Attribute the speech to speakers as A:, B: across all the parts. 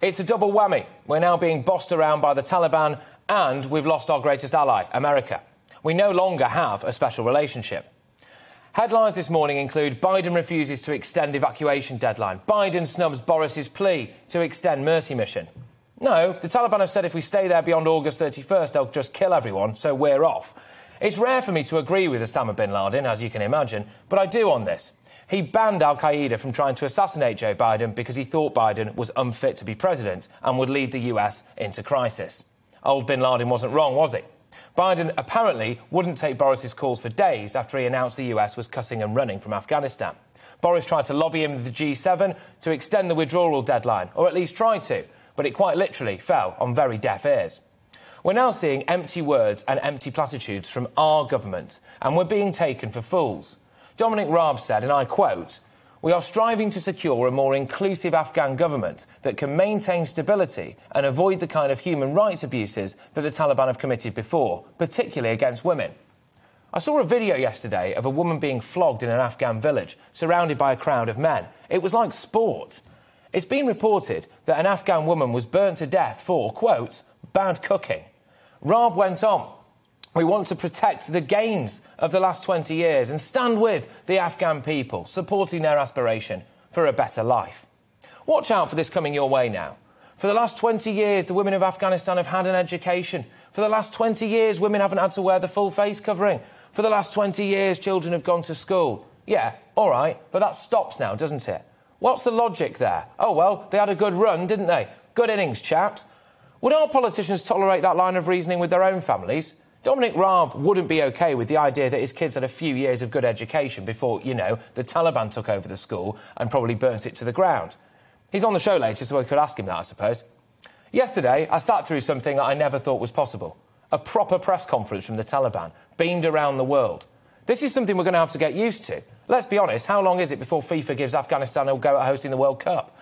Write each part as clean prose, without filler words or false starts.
A: It's a double whammy. We're now being bossed around by the Taliban and we've lost our greatest ally, America. We no longer have a special relationship. Headlines this morning include Biden refuses to extend evacuation deadline. Biden snubs Boris's plea to extend mercy mission. No, the Taliban have said if we stay there beyond August 31st, they'll just kill everyone, so we're off. It's rare for me to agree with Osama bin Laden, as you can imagine, but I do on this. He banned al-Qaeda from trying to assassinate Joe Biden because he thought Biden was unfit to be president and would lead the US into crisis. Old bin Laden wasn't wrong, was he? Biden apparently wouldn't take Boris's calls for days after he announced the US was cutting and running from Afghanistan. Boris tried to lobby him with the G7 to extend the withdrawal deadline, or at least tried to, but it quite literally fell on very deaf ears. We're now seeing empty words and empty platitudes from our government, and we're being taken for fools. Dominic Raab said, and I quote, "We are striving to secure a more inclusive Afghan government that can maintain stability and avoid the kind of human rights abuses that the Taliban have committed before, particularly against women." I saw a video yesterday of a woman being flogged in an Afghan village, surrounded by a crowd of men. It was like sport. It's been reported that an Afghan woman was burnt to death for, quote, bad cooking. Raab went on, "We want to protect the gains of the last 20 years and stand with the Afghan people, supporting their aspiration for a better life." Watch out for this coming your way now. For the last 20 years, the women of Afghanistan have had an education. For the last 20 years, women haven't had to wear the full face covering. For the last 20 years, children have gone to school. Yeah, all right, but that stops now, doesn't it? What's the logic there? Oh, well, they had a good run, didn't they? Good innings, chaps. Would our politicians tolerate that line of reasoning with their own families? Dominic Raab wouldn't be OK with the idea that his kids had a few years of good education before, the Taliban took over the school and probably burnt it to the ground. He's on the show later, so I could ask him that, I suppose. Yesterday, I sat through something that I never thought was possible. A proper press conference from the Taliban, beamed around the world. This is something we're going to have to get used to. Let's be honest, how long is it before FIFA gives Afghanistan a go at hosting the World Cup?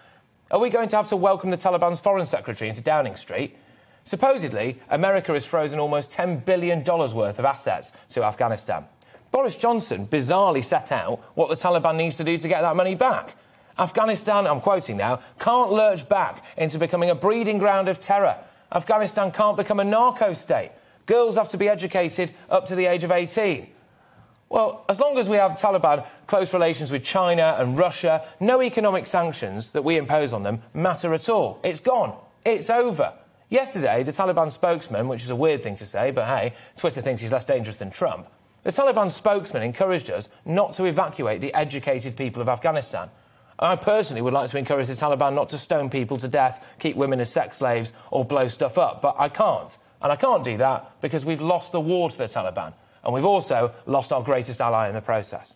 A: Are we going to have to welcome the Taliban's foreign secretary into Downing Street? Supposedly, America has frozen almost $10 billion worth of assets to Afghanistan. Boris Johnson bizarrely set out what the Taliban needs to do to get that money back. Afghanistan, I'm quoting now, can't lurch back into becoming a breeding ground of terror. Afghanistan can't become a narco state. Girls have to be educated up to the age of 18. Well, as long as we have Taliban close relations with China and Russia, no economic sanctions that we impose on them matter at all. It's gone. It's over. Yesterday, the Taliban spokesman, which is a weird thing to say, but hey, Twitter thinks he's less dangerous than Trump. The Taliban spokesman encouraged us not to evacuate the educated people of Afghanistan. I personally would like to encourage the Taliban not to stone people to death, keep women as sex slaves or blow stuff up, but I can't. And I can't do that because we've lost the war to the Taliban. And we've also lost our greatest ally in the process.